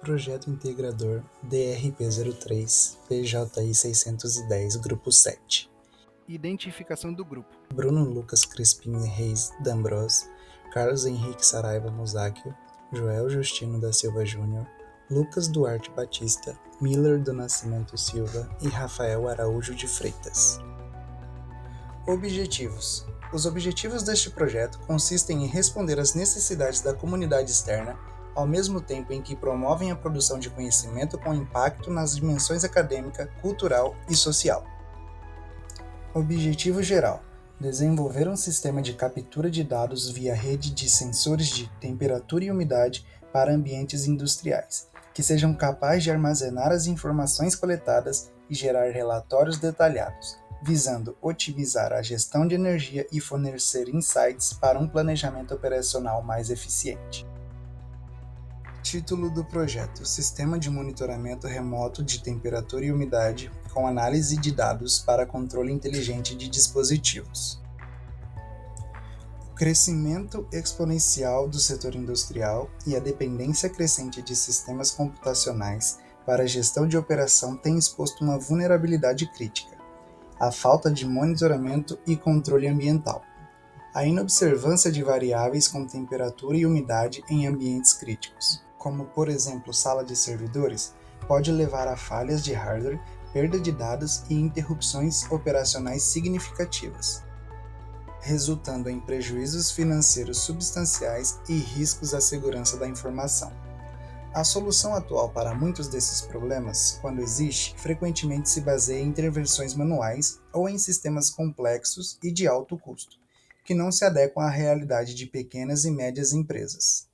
Projeto Integrador DRP03 PJI 610 Grupo 7. Identificação do grupo: Bruno Lucas Crispim Reis D'Ambros, Carlos Henrique Saraiva Musacchio, Joel Justino da Silva Júnior, Lucas Duarte Batista, Miller do Nascimento Silva e Rafael Araújo de Freitas. Objetivos: os objetivos deste projeto consistem em responder às necessidades da comunidade externa, ao mesmo tempo em que promovem a produção de conhecimento com impacto nas dimensões acadêmica, cultural e social. Objetivo geral: desenvolver um sistema de captura de dados via rede de sensores de temperatura e umidade para ambientes industriais, que sejam capazes de armazenar as informações coletadas e gerar relatórios detalhados, visando otimizar a gestão de energia e fornecer insights para um planejamento operacional mais eficiente. Título do projeto: Sistema de Monitoramento Remoto de Temperatura e Umidade com análise de dados para controle inteligente de dispositivos. O crescimento exponencial do setor industrial e a dependência crescente de sistemas computacionais para a gestão de operação têm exposto uma vulnerabilidade crítica: a falta de monitoramento e controle ambiental. A inobservância de variáveis com temperatura e umidade em ambientes críticos, como por exemplo sala de servidores, pode levar a falhas de hardware, perda de dados e interrupções operacionais significativas, resultando em prejuízos financeiros substanciais e riscos à segurança da informação. A solução atual para muitos desses problemas, quando existe, frequentemente se baseia em intervenções manuais ou em sistemas complexos e de alto custo, que não se adequam à realidade de pequenas e médias empresas.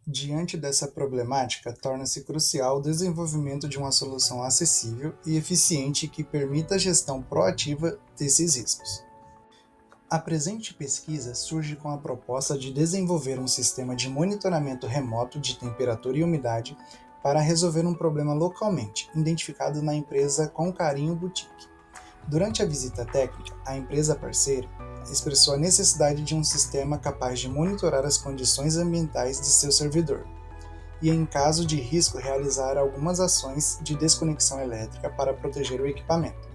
Diante dessa problemática, torna-se crucial o desenvolvimento de uma solução acessível e eficiente que permita a gestão proativa desses riscos. A presente pesquisa surge com a proposta de desenvolver um sistema de monitoramento remoto de temperatura e umidade para resolver um problema localmente, identificado na empresa Com Carinho Boutique. Durante a visita técnica, a empresa parceira expressou a necessidade de um sistema capaz de monitorar as condições ambientais de seu servidor e, em caso de risco, realizar algumas ações de desconexão elétrica para proteger o equipamento.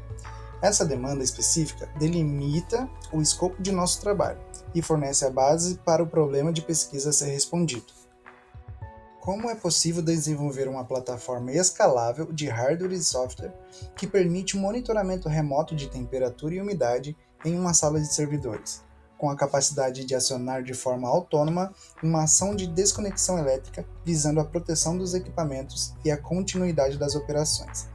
Essa demanda específica delimita o escopo de nosso trabalho e fornece a base para o problema de pesquisa a ser respondido. Como é possível desenvolver uma plataforma escalável de hardware e software que permite o monitoramento remoto de temperatura e umidade em uma sala de servidores, com a capacidade de acionar de forma autônoma uma ação de desconexão elétrica visando a proteção dos equipamentos e a continuidade das operações?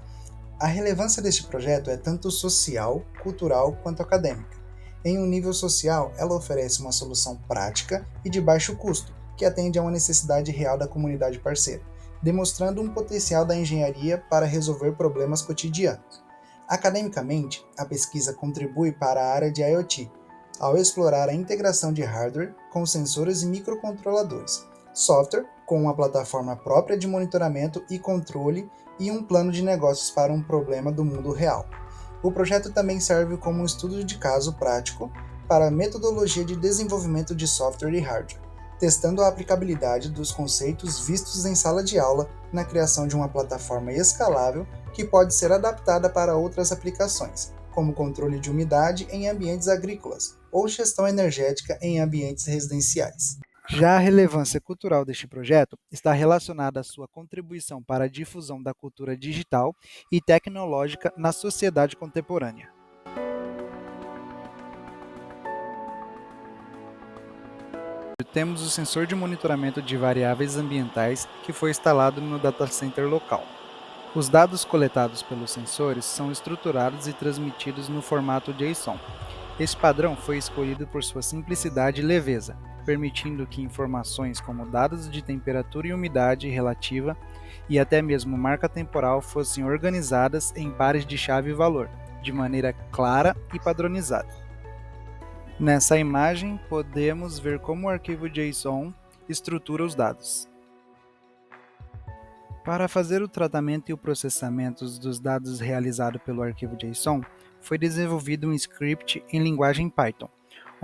A relevância deste projeto é tanto social, cultural quanto acadêmica. Em um nível social, ela oferece uma solução prática e de baixo custo, que atende a uma necessidade real da comunidade parceira, demonstrando um potencial da engenharia para resolver problemas cotidianos. Academicamente, a pesquisa contribui para a área de IoT, ao explorar a integração de hardware com sensores e microcontroladores, software com uma plataforma própria de monitoramento e controle e um plano de negócios para um problema do mundo real. O projeto também serve como um estudo de caso prático para a metodologia de desenvolvimento de software e hardware, testando a aplicabilidade dos conceitos vistos em sala de aula na criação de uma plataforma escalável que pode ser adaptada para outras aplicações, como controle de umidade em ambientes agrícolas ou gestão energética em ambientes residenciais. Já a relevância cultural deste projeto está relacionada à sua contribuição para a difusão da cultura digital e tecnológica na sociedade contemporânea. Temos o sensor de monitoramento de variáveis ambientais que foi instalado no data center local. Os dados coletados pelos sensores são estruturados e transmitidos no formato JSON. Esse padrão foi escolhido por sua simplicidade e leveza, permitindo que informações como dados de temperatura e umidade relativa e até mesmo marca temporal fossem organizadas em pares de chave e valor, de maneira clara e padronizada. Nessa imagem, podemos ver como o arquivo JSON estrutura os dados. Para fazer o tratamento e o processamento dos dados realizado pelo arquivo JSON, foi desenvolvido um script em linguagem Python,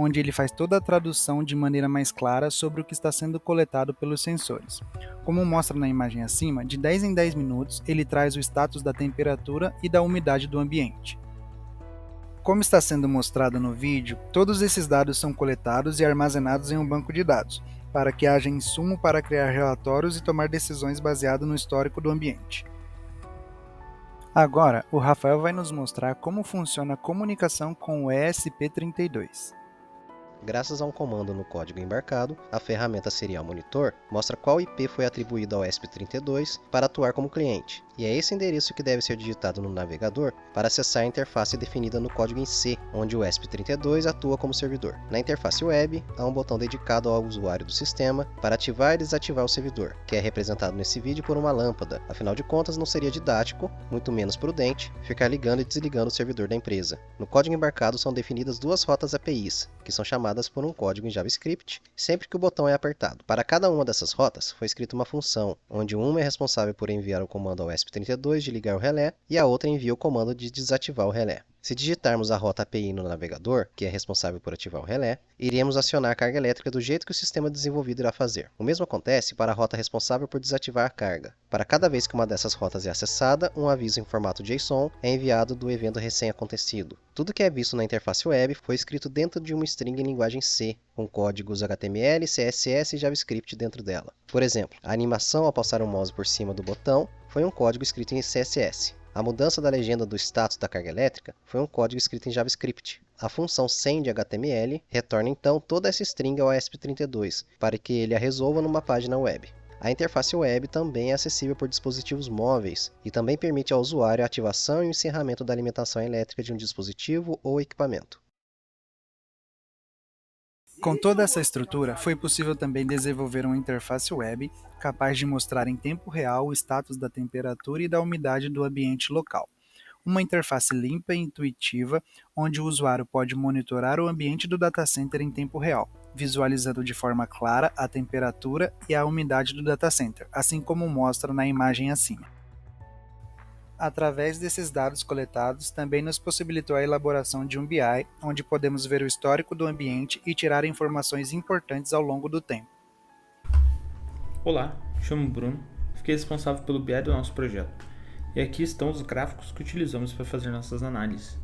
onde ele faz toda a tradução de maneira mais clara sobre o que está sendo coletado pelos sensores. Como mostra na imagem acima, de 10 em 10 minutos ele traz o status da temperatura e da umidade do ambiente. Como está sendo mostrado no vídeo, todos esses dados são coletados e armazenados em um banco de dados, para que haja insumo para criar relatórios e tomar decisões baseado no histórico do ambiente. Agora, o Rafael vai nos mostrar como funciona a comunicação com o ESP32. Graças a um comando no código embarcado, a ferramenta Serial Monitor mostra qual IP foi atribuído ao ESP32 para atuar como cliente, e é esse endereço que deve ser digitado no navegador para acessar a interface definida no código em C, onde o ESP32 atua como servidor. Na interface web, há um botão dedicado ao usuário do sistema para ativar e desativar o servidor, que é representado nesse vídeo por uma lâmpada. Afinal de contas, não seria didático, muito menos prudente, ficar ligando e desligando o servidor da empresa. No código embarcado são definidas duas rotas APIs, que são chamadas por um código em JavaScript, sempre que o botão é apertado. Para cada uma dessas rotas, foi escrita uma função, onde uma é responsável por enviar o comando ao ESP32 de ligar o relé, e a outra envia o comando de desativar o relé. Se digitarmos a rota API no navegador, que é responsável por ativar o relé, iremos acionar a carga elétrica do jeito que o sistema desenvolvido irá fazer. O mesmo acontece para a rota responsável por desativar a carga. Para cada vez que uma dessas rotas é acessada, um aviso em formato JSON é enviado do evento recém-acontecido. Tudo que é visto na interface web foi escrito dentro de uma string em linguagem C, com códigos HTML, CSS e JavaScript dentro dela. Por exemplo, a animação ao passar o mouse por cima do botão foi um código escrito em CSS. A mudança da legenda do status da carga elétrica foi um código escrito em JavaScript. A função send.html retorna então toda essa string ao ESP32, para que ele a resolva numa página web. A interface web também é acessível por dispositivos móveis e também permite ao usuário a ativação e o encerramento da alimentação elétrica de um dispositivo ou equipamento. Com toda essa estrutura, foi possível também desenvolver uma interface web capaz de mostrar em tempo real o status da temperatura e da umidade do ambiente local. Uma interface limpa e intuitiva, onde o usuário pode monitorar o ambiente do data center em tempo real, visualizando de forma clara a temperatura e a umidade do data center, assim como mostra na imagem acima. Através desses dados coletados, também nos possibilitou a elaboração de um BI, onde podemos ver o histórico do ambiente e tirar informações importantes ao longo do tempo. Olá, chamo Bruno, fiquei responsável pelo BI do nosso projeto. E aqui estão os gráficos que utilizamos para fazer nossas análises.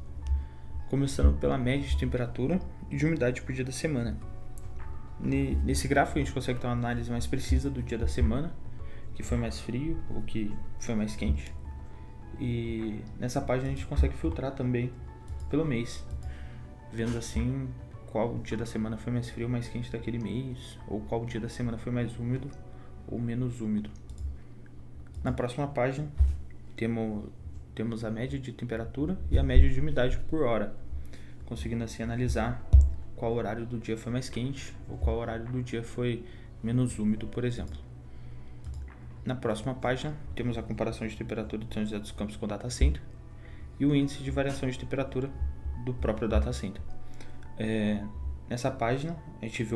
Começando pela média de temperatura e de umidade por dia da semana. Nesse gráfico a gente consegue ter uma análise mais precisa do dia da semana, que foi mais frio ou que foi mais quente. E nessa página a gente consegue filtrar também pelo mês, vendo assim qual dia da semana foi mais frio ou mais quente daquele mês, ou qual dia da semana foi mais úmido ou menos úmido. Na próxima página temos a média de temperatura e a média de umidade por hora, conseguindo assim analisar qual horário do dia foi mais quente ou qual horário do dia foi menos úmido, por exemplo. Na próxima página, temos a comparação de temperatura de São José dos Campos com o data center e o índice de variação de temperatura do próprio data center. Nessa página, a gente vê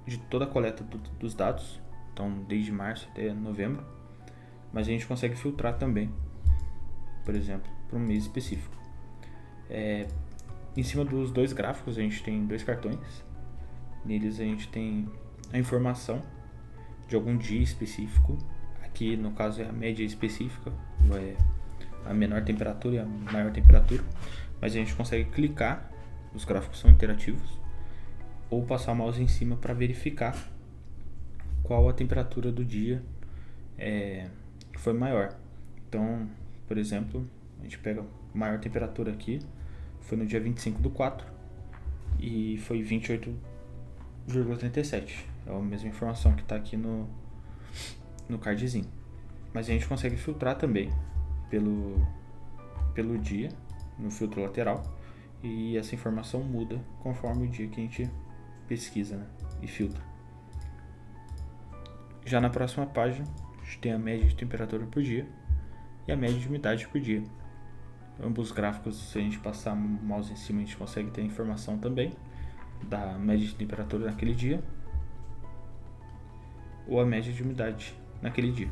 de toda a coleta dos dados, então desde março até novembro, mas a gente consegue filtrar também, por exemplo, para um mês específico. Em cima dos dois gráficos, a gente tem dois cartões. Neles a gente tem a informação de algum dia específico. Aqui no caso é a média específica, a menor temperatura e a maior temperatura, mas a gente consegue clicar, os gráficos são interativos, ou passar o mouse em cima para verificar qual a temperatura do dia foi maior. Então, por exemplo, a gente pega a maior temperatura aqui, foi no dia 25/4 e foi 28,37. É a mesma informação que está aqui no cardzinho. Mas a gente consegue filtrar também pelo dia, no filtro lateral, e essa informação muda conforme o dia que a gente pesquisa, né, e filtra. Já na próxima página, a gente tem a média de temperatura por dia e a média de umidade por dia. Ambos gráficos, se a gente passar o mouse em cima, a gente consegue ter a informação também da média de temperatura naquele dia ou a média de umidade naquele dia.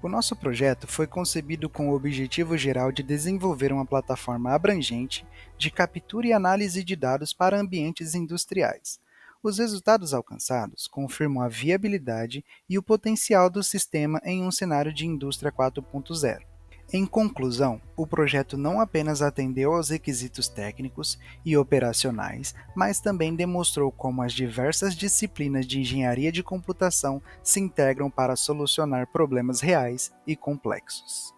O nosso projeto foi concebido com o objetivo geral de desenvolver uma plataforma abrangente de captura e análise de dados para ambientes industriais. Os resultados alcançados confirmam a viabilidade e o potencial do sistema em um cenário de indústria 4.0. Em conclusão, o projeto não apenas atendeu aos requisitos técnicos e operacionais, mas também demonstrou como as diversas disciplinas de engenharia de computação se integram para solucionar problemas reais e complexos.